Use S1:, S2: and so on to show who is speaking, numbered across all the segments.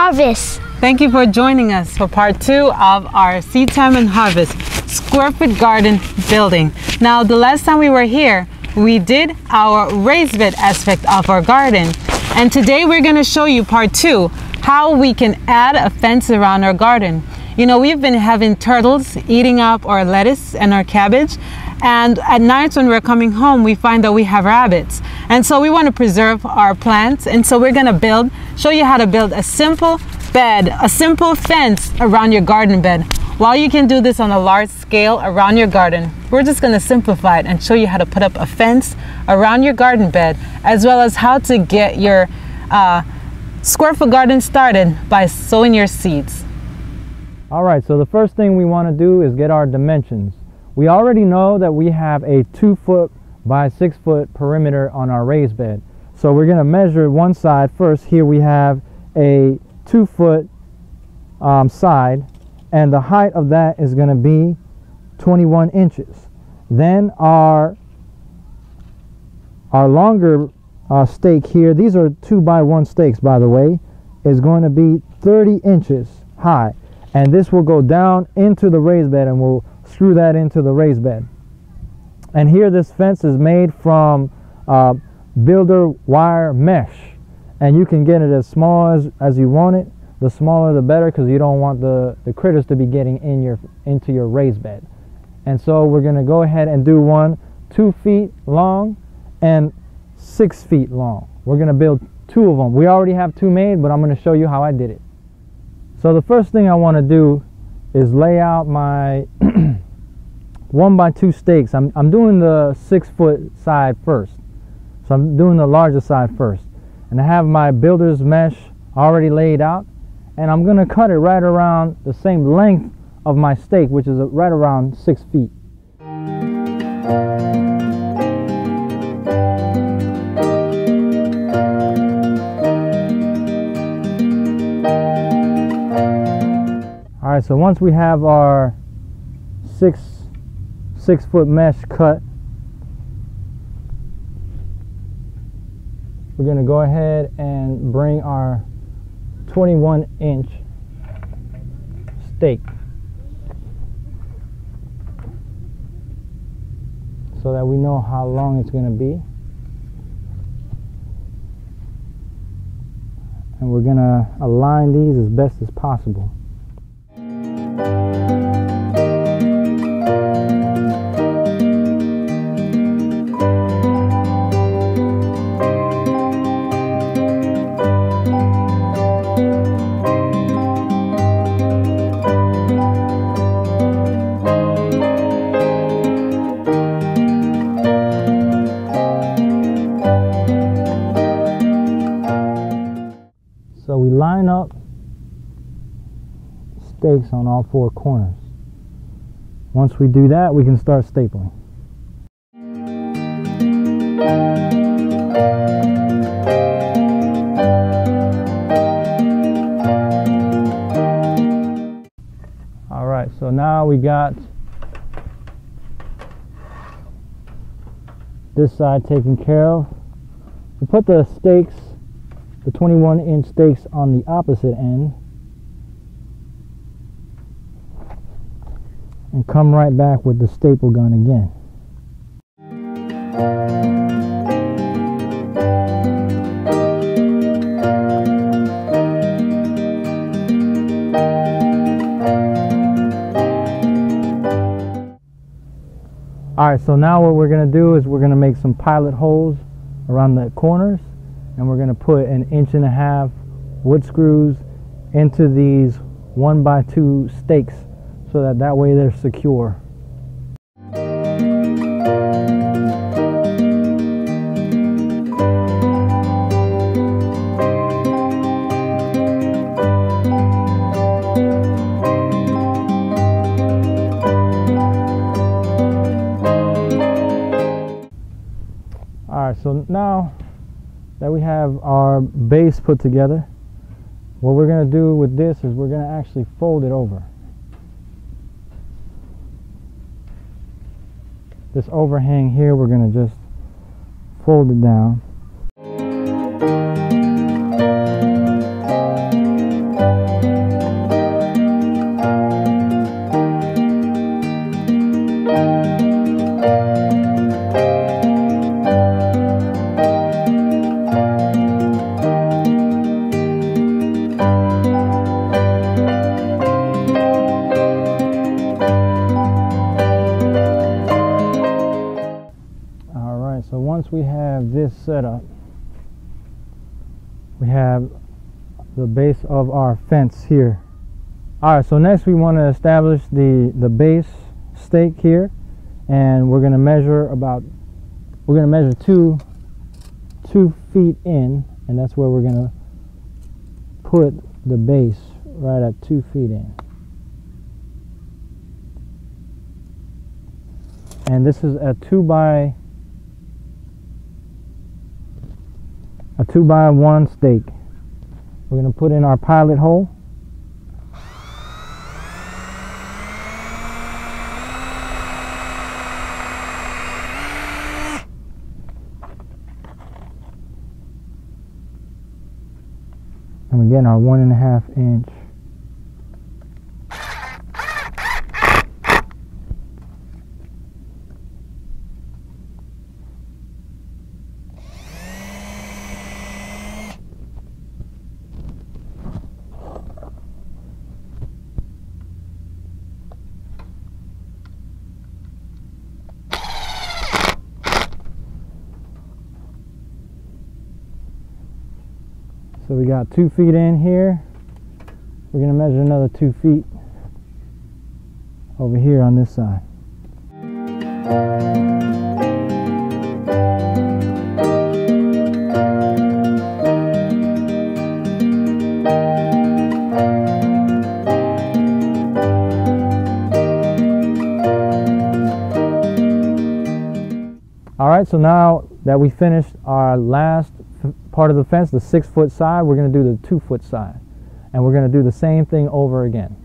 S1: harvest.
S2: Thank you for joining us for part 2 of our Seed Time and Harvest Square Foot Garden building. Now, the last time we were here, we did our raised bed aspect of our garden. And today we're going to show you part 2, how we can add a fence around our garden. You know, we've been having turtles eating up our lettuce and our cabbage. And at nights when we're coming home, we find that we have rabbits. And so we want to preserve our plants. And so we're going to show you how to build a simple bed, a simple fence around your garden bed. While you can do this on a large scale around your garden, we're just going to simplify it and show you how to put up a fence around your garden bed, as well as how to get your square foot garden started by sowing your seeds.
S3: All right, so the first thing we want to do is get our dimensions. We already know that we have a 2 foot by 6 foot perimeter on our raised bed. So we're going to measure one side first. Here we have a 2 foot side, and the height of that is going to be 21 inches. Then our longer stake here, these are 2 by 1 stakes, by the way, is going to be 30 inches high. And this will go down into the raised bed, and we'll screw that into the raised bed. And here this fence is made from builder wire mesh, and you can get it as small as you want it. The smaller the better, because you don't want the critters to be getting into your raised bed. And so we're going to go ahead and do one 2 feet long and 6 feet long. We're going to build 2 of them. We already have 2 made, but I'm going to show you how I did it. So the first thing I want to do is lay out my 1 by 2 stakes. I'm doing the 6 foot side first. So I'm doing the larger side first. And I have my builder's mesh already laid out. And I'm going to cut it right around the same length of my stake, which is right around 6 feet. All right, so once we have our 6 foot mesh cut, we're going to go ahead and bring our 21 inch stake so that we know how long it's going to be. And we're going to align these as best as possible. So we line up stakes on all 4 corners. Once we do that, we can start stapling. All right, so now we got this side taken care of. We put the stakes, the 21 inch stakes, on the opposite end and come right back with the staple gun again. Alright, so now what we're going to do is we're going to make some pilot holes around the corners, and we're going to put 1.5 inch wood screws into these 1 by 2 stakes so that way they're secure. Alright, so now that we have our base put together, what we're going to do with this is we're going to actually fold it over. This overhang here, we're going to just fold it down. once we have this set up, we have the base of our fence here. All right, so next we want to establish the base stake here, and we're going to measure two feet in, and that's where we're going to put the base, right at 2 feet in. And this is a 2 by 1 stake. We're going to put in our pilot hole. And we're getting our 1.5 inch. So we got 2 feet in here. We're going to measure another 2 feet over here on this side. All right, so now that we finished our last part of the fence, the 6 foot side, we're going to do the 2 foot side, and we're going to do the same thing over again.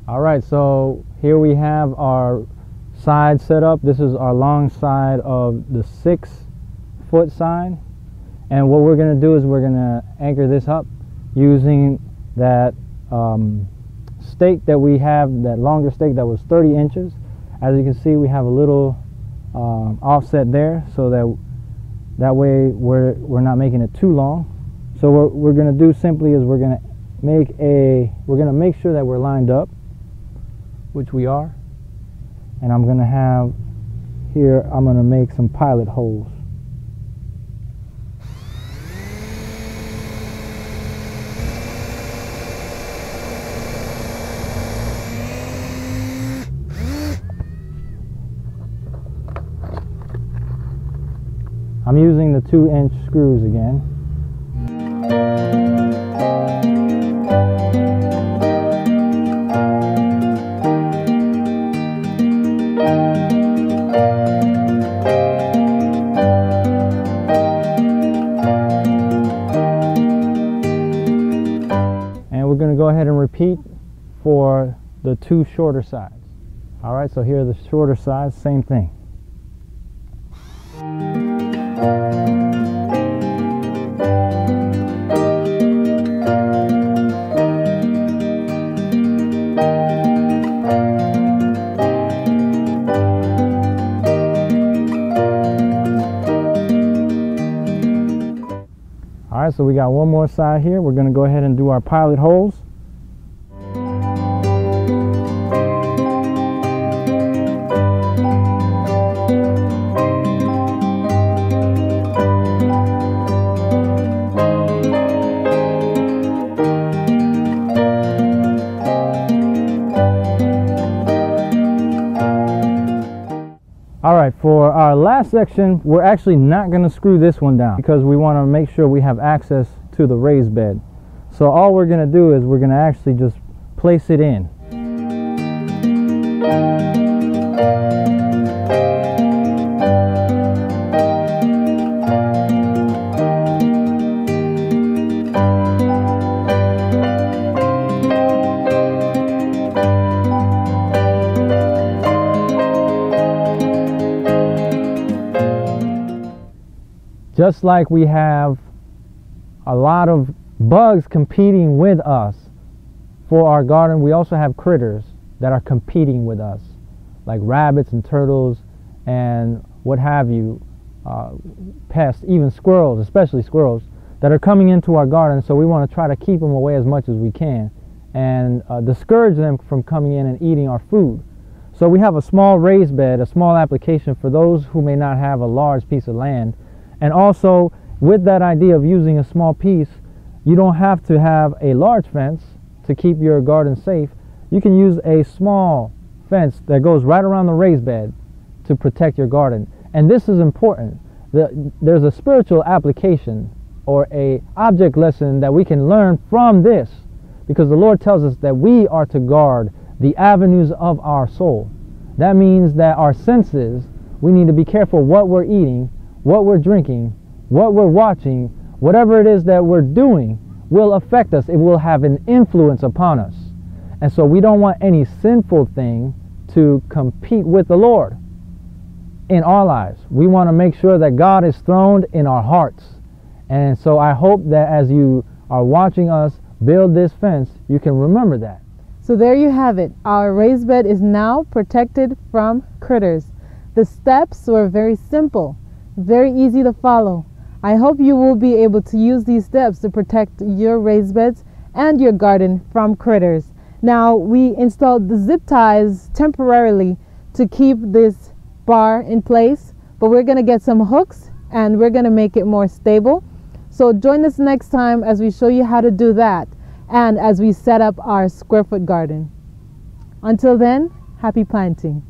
S3: Alright, so here we have our side set up. This is our long side of the 6 foot side, and what we're going to do is we're going to anchor this up using that stake that we have, that longer stake that was 30 inches. As you can see, we have a little offset there, so that way we're not making it too long. So what we're going to do simply is we're going to make sure that we're lined up, which we are, and I'm going to have here, I'm going to make some pilot holes. I'm using the 2-inch screws again. We're going to go ahead and repeat for the 2 shorter sides. All right, so here are the shorter sides, same thing. All right, so we got one more side here. We're going to go ahead and do our pilot holes. All right, for our last section, we're actually not going to screw this one down because we want to make sure we have access to the raised bed. So all we're going to do is we're going to actually just place it in. Just like we have a lot of bugs competing with us for our garden, we also have critters that are competing with us, like rabbits and turtles and what have you, pests, even squirrels, especially squirrels, that are coming into our garden. So we want to try to keep them away as much as we can and discourage them from coming in and eating our food. So we have a small raised bed, a small application for those who may not have a large piece of land. And also, with that idea of using a small piece, you don't have to have a large fence to keep your garden safe. You can use a small fence that goes right around the raised bed to protect your garden. And this is important. There's a spiritual application or a object lesson that we can learn from this, because the Lord tells us that we are to guard the avenues of our soul. That means that our senses, we need to be careful what we're eating, what we're drinking, what we're watching, whatever it is that we're doing will affect us. It will have an influence upon us. And so we don't want any sinful thing to compete with the Lord in our lives. We want to make sure that God is throned in our hearts. And so I hope that as you are watching us build this fence, you can remember that.
S2: So there you have it. Our raised bed is now protected from critters. The steps were very simple, very easy to follow. I hope you will be able to use these steps to protect your raised beds and your garden from critters. Now, we installed the zip ties temporarily to keep this bar in place, but we're going to get some hooks and we're going to make it more stable. So join us next time as we show you how to do that and as we set up our square foot garden. Until then, happy planting.